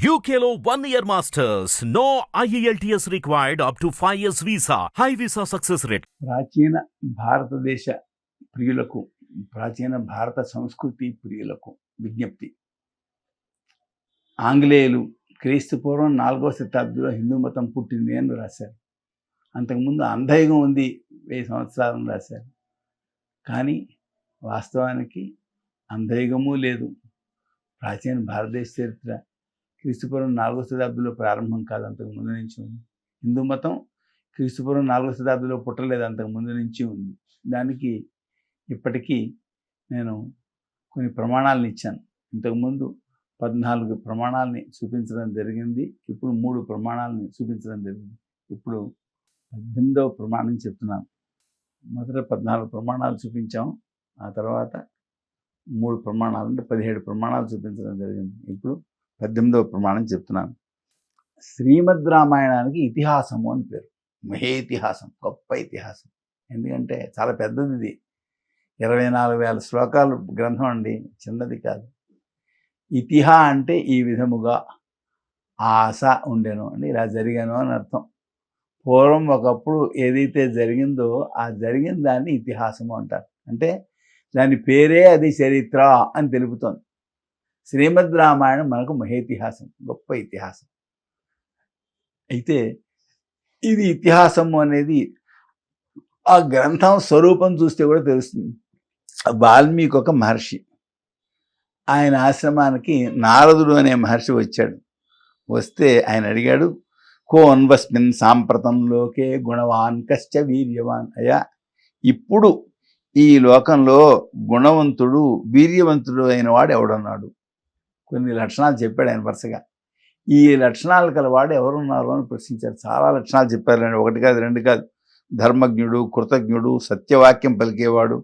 UKLO 1 year masters. No IELTS required up to 5 years visa. High visa success rate. ప్రాచీన భారతదేశ ప్రియులకు, ప్రాచీన భారత సంస్కృతి ప్రియులకు విజ్ఞప్తి. ఆంగ్లేయులు క్రీస్తుపూర్వం 4వ శతాబ్దిలో హిందూ మతం పుట్టింది అని రాశారు. అంతకుముందు అంధయుగం ఉంది 1000 సంవత్సరాలను రాశారు. కానీ వాస్తవానికి అంధయుగము లేదు. ప్రాచీన భారతదేశ చరిత్ర క్రీస్తుపూర్వం 4వ శతాబ్దిలో ప్రారంభం కాదు, అంతకు ముందు నుంచి ఉంది. హిందూ మతం క్రీస్తుపూర్వం 4వ శతాబ్దిలో పుట్టలేదు, అంతకు ముందు నుంచి ఉంది. దానికి ఇప్పటికీ నేను కొన్ని ప్రమాణాలను ఇచ్చాను. ఇంతకుముందు 14 ప్రమాణాలని చూపించడం జరిగింది. ఇప్పుడు 3 ప్రమాణాలని చూపించడం జరిగింది. ఇప్పుడు 18వ ప్రమాణం చెప్తున్నాను. మొదట 14 ప్రమాణాలు చూపించాం, ఆ తర్వాత 3 ప్రమాణాలు అంటే 17 ప్రమాణాలు చూపించడం జరిగింది. ఇప్పుడు 18వ ప్రమాణం చెప్తున్నాను. శ్రీమద్ రామాయణానికి ఇతిహాసము అని పేరు. మహే ఇతిహాసం, గొప్ప ఇతిహాసం. ఎందుకంటే చాలా పెద్దది ఇది. 24,000 శ్లోకాలు గ్రంథం అండి, చిన్నది కాదు. ఇతిహా అంటే ఈ విధముగా ఆశ ఉండెను అంటే ఇలా జరిగాను అని అర్థం. పూర్వం ఒకప్పుడు ఏదైతే జరిగిందో ఆ జరిగిన దాన్ని ఇతిహాసము అంటారు. అంటే దాని పేరే అది చరిత్ర అని తెలుపుతోంది. శ్రీమద్ రామాయణం మనకు మహేతిహాసం, గొప్ప ఇతిహాసం. అయితే ఇది ఇతిహాసము అనేది ఆ గ్రంథం స్వరూపం చూస్తే కూడా తెలుస్తుంది. వాల్మీకి ఒక మహర్షి, ఆయన ఆశ్రమానికి నారదుడు అనే మహర్షి వచ్చాడు. వస్తే ఆయన అడిగాడు, కోన్వస్మిన్ సాంప్రతంలోకే గుణవాన్ కశ్చ వీర్యవాన్. అయ్యా, ఇప్పుడు ఈ లోకంలో గుణవంతుడు వీర్యవంతుడు అయిన వాడు ఎవడున్నాడు? కొన్ని లక్షణాలు చెప్పాడు ఆయన వరుసగా. ఈ లక్షణాలు కలవాడు ఎవరున్నారు అని ప్రశ్నించారు. చాలా లక్షణాలు చెప్పారండి, 1 కాదు 2 కాదు. ధర్మజ్ఞుడు, కృతజ్ఞుడు, సత్యవాక్యం పలికేవాడు,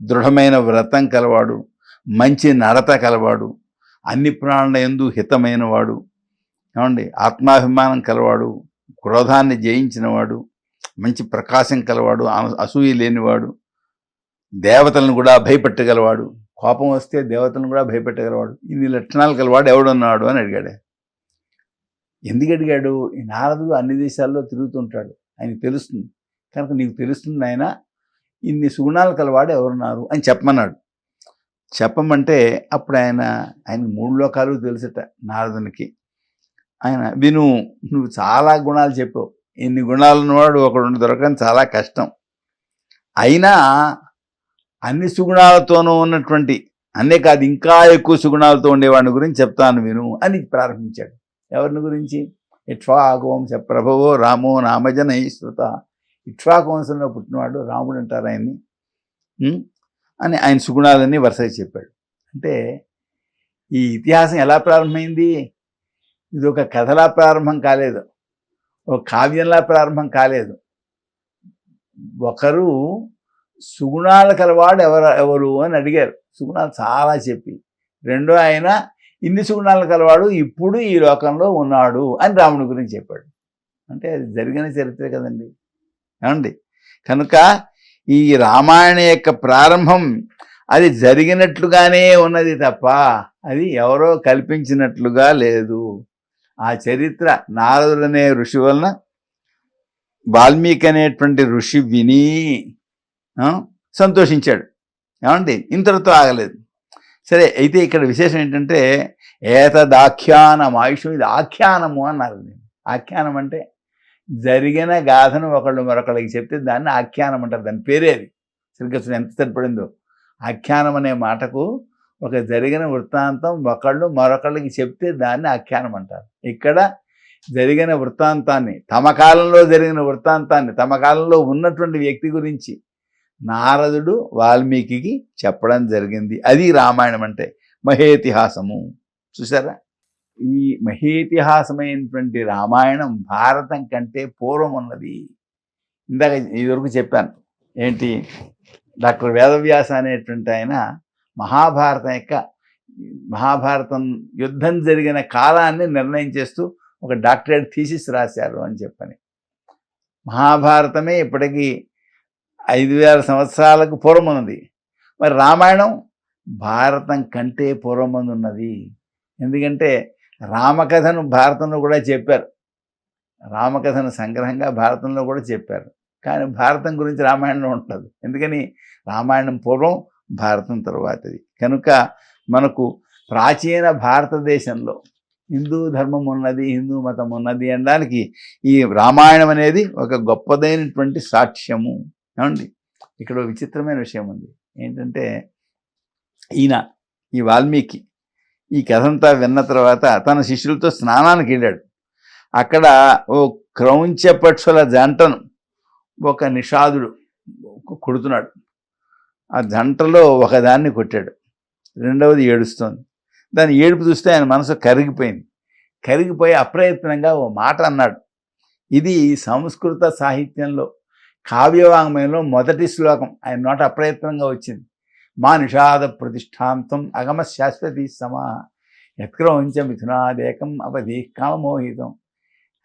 దృఢమైన వ్రతం కలవాడు, మంచి నడత కలవాడు, అన్ని ప్రాణుల యందు హితమైన వాడు, ఏమండి ఆత్మాభిమానం కలవాడు, క్రోధాన్ని జయించినవాడు, మంచి ప్రకాశం కలవాడు, అసూయ లేనివాడు, దేవతలను కూడా భయపెట్టగలవాడు, కోపం వస్తే దేవతలను కూడా భయపెట్టగలవాడు. ఇన్ని లక్షణాలు కలవాడు ఎవడున్నాడు అని అడిగాడు. ఎందుకు అడిగాడు? ఈ నారదుడు అన్ని దేశాల్లో తిరుగుతుంటాడు, ఆయనకు తెలుస్తుంది కనుక నీకు తెలుస్తుంది ఆయన ఇన్ని సుగుణాలు కలవాడు ఎవరున్నారు అని చెప్పమన్నాడు. చెప్పమంటే అప్పుడు ఆయన 3 లోకాలు తెలుసట నారదునికి. ఆయన విను, నువ్వు చాలా గుణాలు చెప్పావు, ఇన్ని గుణాలు ఉన్నవాడు ఒకడు దొరకడం చాలా కష్టం. అయినా అన్ని సుగుణాలతోనూ ఉన్నటువంటి, అన్నే కాదు ఇంకా ఎక్కువ సుగుణాలతో ఉండేవాడిని గురించి చెప్తాను విను అని ప్రారంభించాడు. ఎవరిని గురించి? ఇక్ష్వాకువంశ ప్రభవో రామో నామజన ఈశ్వత. ఇక్ష్వాకు వంశంలో పుట్టినవాడు రాముడు అంటారు ఆయన్ని అని ఆయన సుగుణాలన్నీ వరుసగా చెప్పాడు. అంటే ఈ ఇతిహాసం ఎలా ప్రారంభమైంది? ఇది ఒక కథలా ప్రారంభం కాలేదు, ఒక కావ్యంలా ప్రారంభం కాలేదు. ఒకరు సుగుణాలు కలవాడు ఎవరు అని అడిగారు. సుగుణాలు చాలా చెప్పి, రెండో ఆయన ఇన్ని సుగుణాలు కలవాడు ఇప్పుడు ఈ లోకంలో ఉన్నాడు అని రాముడి గురించి చెప్పాడు. అంటే అది జరిగిన చరిత్ర కదండి, ఏమండి? కనుక ఈ రామాయణ యొక్క ప్రారంభం అది జరిగినట్లుగానే ఉన్నది తప్ప అది ఎవరో కల్పించినట్లుగా లేదు. ఆ చరిత్ర నారదుడనే ఋషి వలన వాల్మీకి అనేటువంటి ఋషి విని సంతోషించాడు, ఏమండి? ఇంతటితో ఆగలేదు. సరే, అయితే ఇక్కడ విశేషం ఏంటంటే ఏతదాఖ్యానం ఆయుషం, ఇది ఆఖ్యానము అన్నారు. ఆఖ్యానం అంటే జరిగిన గాథను ఒకళ్ళు మరొకళ్ళకి చెప్తే దాన్ని ఆఖ్యానం అంటారు. దాని పేరే అది. సరిగ్గా ఎంత సరిపడిందో. ఆఖ్యానం అనే మాటకు ఒక జరిగిన వృత్తాంతం ఒకళ్ళు మరొకళ్ళకి చెప్తే దాన్ని ఆఖ్యానం అంటారు. ఇక్కడ జరిగిన వృత్తాంతాన్ని, తమ కాలంలో జరిగిన వృత్తాంతాన్ని, తమ కాలంలో ఉన్నటువంటి వ్యక్తి గురించి నారదుడు వాల్మీకి చెప్పడం జరిగింది. అది రామాయణం అంటే మహేతిహాసము. చూసారా? ఈ మహేతిహాసమైనటువంటి రామాయణం భారతం కంటే పూర్వం ఉన్నది. ఇందాక ఇదివరకు చెప్పాను ఏంటి, డాక్టర్ వేదవ్యాస అనేటువంటి ఆయన మహాభారతం యుద్ధం జరిగిన కాలాన్ని నిర్ణయం చేస్తూ ఒక డాక్టరేట్ థీసిస్ రాశారు అని చెప్పని. మహాభారతమే ఇప్పటికీ 5,000 సంవత్సరాలకు పూర్వం ఉన్నది. మరి రామాయణం భారతం కంటే పూర్వం ఉన్నది. ఎందుకంటే రామకథను భారతంలో కూడా చెప్పారు, రామకథను సంగ్రహంగా భారతంలో కూడా చెప్పారు. కానీ భారతం గురించి రామాయణంలో ఉంటుంది. ఎందుకని రామాయణం పూర్వం, భారతం తర్వాతది. కనుక మనకు ప్రాచీన భారతదేశంలో హిందూ ధర్మం ఉన్నది, హిందూ మతం ఉన్నది అనడానికి ఈ రామాయణం అనేది ఒక గొప్పదైనటువంటి సాక్ష్యము. ఏమండి, ఇక్కడ ఒక విచిత్రమైన విషయం ఉంది. ఏంటంటే ఈ వాల్మీకి ఈ కథంతా విన్న తర్వాత తన శిష్యులతో స్నానానికి వెళ్ళాడు. అక్కడ ఓ క్రౌంచ పక్షుల జంటను ఒక నిషాదుడు కొడుతున్నాడు. ఆ జంటలో ఒకదాన్ని కొట్టాడు, రెండవది ఏడుస్తోంది. దాని ఏడుపు చూస్తే ఆయన మనసు కరిగిపోయి అప్రయత్నంగా ఓ మాట అన్నాడు. ఇది సంస్కృత సాహిత్యంలో కావ్యవాంగ్మయంలో మొదటి శ్లోకం ఆయన నోట అప్రయత్నంగా వచ్చింది. మా నిషాద ప్రతిష్టాంతం అగమ శాశ్వతీ సమా యత్క్రౌంచ మిథునాదేకం అవధి కామమోహితం.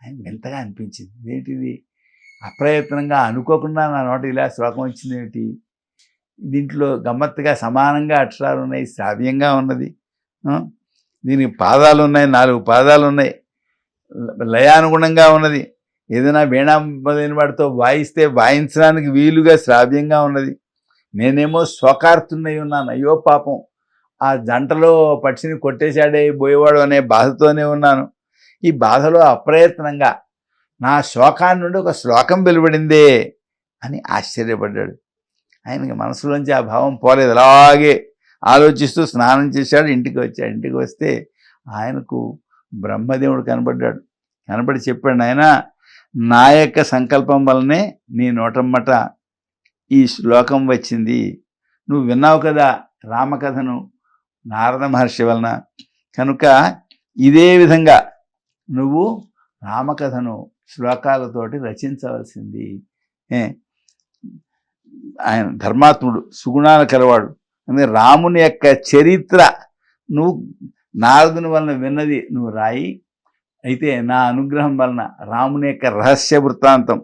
ఆయన వింతగా అనిపించింది. ఏంటిది, అప్రయత్నంగా అనుకోకుండా నా నోట ఇలా శ్లోకం వచ్చింది ఏమిటి, దీంట్లో గమ్మత్తుగా సమానంగా అక్షరాలు ఉన్నాయి, శ్రావ్యంగా ఉన్నది, దీనికి పాదాలు ఉన్నాయి, 4 పాదాలు ఉన్నాయి, లయానుగుణంగా ఉన్నది, ఏదైనా వీణా మొదలైన వాడితో వాయిస్తే వాయించడానికి వీలుగా శ్రావ్యంగా ఉన్నది. నేనేమో శోకార్తున్నై ఉన్నాను, అయ్యో పాపం ఆ జంటలో పక్షిని కొట్టేశాడే పోయేవాడు అనే బాధతోనే ఉన్నాను. ఈ బాధలో అప్రయత్నంగా నా శోకాన్ని నుండి ఒక శ్లోకం వెలువడిందే అని ఆశ్చర్యపడ్డాడు. ఆయనకి మనసులోంచి ఆ భావం పోలేదు. అలాగే ఆలోచిస్తూ స్నానం చేశాడు, ఇంటికి వచ్చాడు. ఇంటికి వస్తే ఆయనకు బ్రహ్మదేవుడు కనబడ్డాడు. కనబడి చెప్పాడు, నాయనా, నా యొక్క సంకల్పం వల్లనే నీ నోటమ్మట ఈ శ్లోకం వచ్చింది. నువ్వు విన్నావు కదా రామకథను నారద మహర్షి వలన, కనుక ఇదే విధంగా నువ్వు రామకథను శ్లోకాలతోటి రచించవలసింది. ఆయన ధర్మాత్ముడు, సుగుణాల కలవాడు. అందుకే రాముని యొక్క చరిత్ర నువ్వు నారదుని వలన విన్నది నువ్వు రాయి. అయితే నా అనుగ్రహం వలన రాముని యొక్క రహస్య వృత్తాంతం,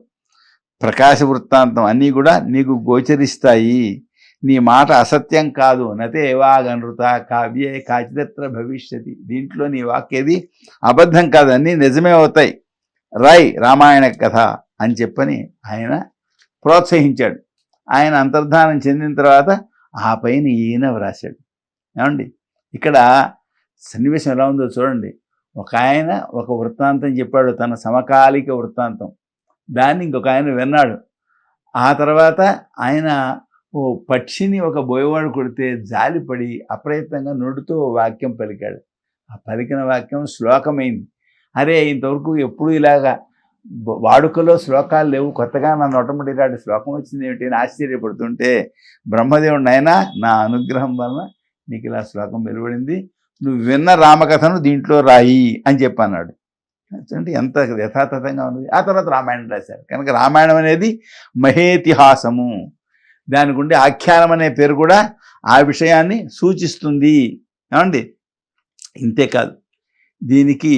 ప్రకాశ వృత్తాంతం అన్నీ కూడా నీకు గోచరిస్తాయి. నీ మాట అసత్యం కాదు. నతే వాగనృత కావ్యే కాచిదత్ర భవిష్యతి. దీంట్లో నీ వాక్యేది అబద్ధం కాదు, అన్నీ నిజమే అవుతాయి, రాయ్ రామాయణ కథ అని చెప్పని ఆయన ప్రోత్సహించాడు. ఆయన అంతర్ధానం చెందిన తర్వాత ఆ పైన ఈయన వ్రాశాడు. ఏమండి, ఇక్కడ సన్నివేశం ఎలా ఉందో చూడండి. ఒక ఆయన ఒక వృత్తాంతం చెప్పాడు, తన సమకాలిక వృత్తాంతం. దాన్ని ఇంకొక ఆయన విన్నాడు. ఆ తర్వాత ఆయన ఓ పక్షిని ఒక బోయవాడు కొడితే జాలిపడి అప్రయత్నంగా నోటితో వాక్యం పలికాడు. ఆ పలికిన వాక్యం శ్లోకమైంది. అరే, ఇంతవరకు ఎప్పుడు ఇలాగా వాడుకలో శ్లోకాలు లేవు, కొత్తగా నా నోటముడి ఇలాంటి శ్లోకం వచ్చింది ఏమిటి అని ఆశ్చర్యపడుతుంటే బ్రహ్మదేవుడు, నాయనా, నా అనుగ్రహం వలన నీకు ఇలా శ్లోకం వెలువడింది, నువ్వు విన్న రామకథను దీంట్లో రాయి అని చెప్పన్నాడు. అంటే ఎంత యథాతథంగా ఉంది. ఆ తర్వాత రామాయణం రాశారు. కనుక రామాయణం అనేది మహేతిహాసము. దానికి ఉండే ఆఖ్యానం అనే పేరు కూడా ఆ విషయాన్ని సూచిస్తుంది. ఏమండి, ఇంతేకాదు, దీనికి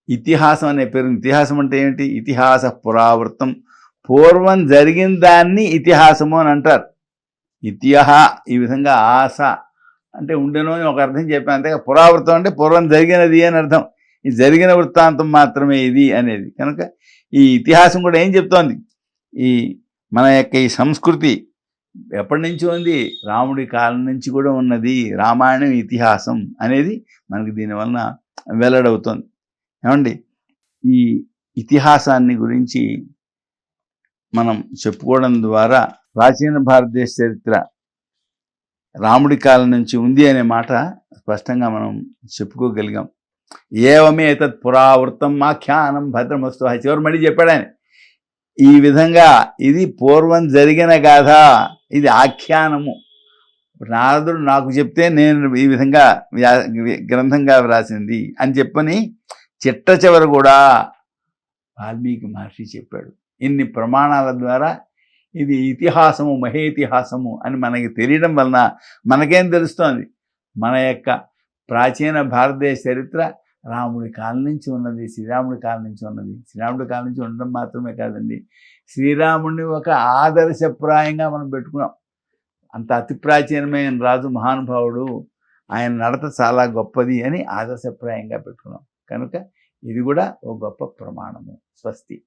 ఇతిహాసం అనే పేరు. ఇతిహాసం అంటే ఏమిటి? ఇతిహాస పురావృత్తం, పూర్వం జరిగిన దాన్ని ఇతిహాసము అని అంటారు. ఇతిహ ఈ విధంగా ఆశ అంటే ఉండెను అని ఒక అర్థం చెప్పాను. అంతేగా పురావృత్తం అంటే పూర్వం జరిగినది అని అర్థం. ఈ జరిగిన వృత్తాంతం మాత్రమే ఇది అనేది. కనుక ఈ ఇతిహాసం కూడా ఏం చెప్తోంది? ఈ మన యొక్క ఈ సంస్కృతి ఎప్పటి నుంచి ఉంది? రాముడి కాలం నుంచి కూడా ఉన్నది. రామాయణం ఇతిహాసం అనేది మనకి దీనివలన వెల్లడవుతుంది. ఏమండి, ఈ ఇతిహాసాన్ని గురించి మనం చెప్పుకోవడం ద్వారా ప్రాచీన భారతదేశ చరిత్ర రాముడి కాలం నుంచి ఉంది అనే మాట స్పష్టంగా మనం చెప్పుకోగలిగాం. ఏవమే తత్ పురావృత్తం ఆఖ్యానం భద్రమస్తు. చివరి మళ్ళీ చెప్పాడు ఆయన, ఈ విధంగా ఇది పూర్వం జరిగిన గాథ, ఇది ఆఖ్యానము. నారదుడు నాకు చెప్తే నేను ఈ విధంగా గ్రంథంగా వ్రాసింది అని చెప్పని చిట్ట చివరి కూడా వాల్మీకి మహర్షి చెప్పాడు. ఇన్ని ప్రమాణాల ద్వారా ఇది ఇతిహాసము, మహేతిహాసము అని మనకి తెలియడం వలన మనకేం తెలుస్తోంది? మన యొక్క ప్రాచీన భారతదేశ చరిత్ర రాముడి కాలం నుంచి ఉన్నది, శ్రీరాముడి కాలం నుంచి ఉన్నది. శ్రీరాముడి కాలం నుంచి ఉండడం మాత్రమే కాదండి, శ్రీరాముడిని ఒక ఆదర్శప్రాయంగా మనం పెట్టుకున్నాం. అంత అతి ప్రాచీనమైన రాజు, మహానుభావుడు, ఆయన నడత చాలా గొప్పది అని ఆదర్శప్రాయంగా పెట్టుకున్నాం కనుక ఇది కూడా ఒక గొప్ప ప్రమాణము. స్వస్తి.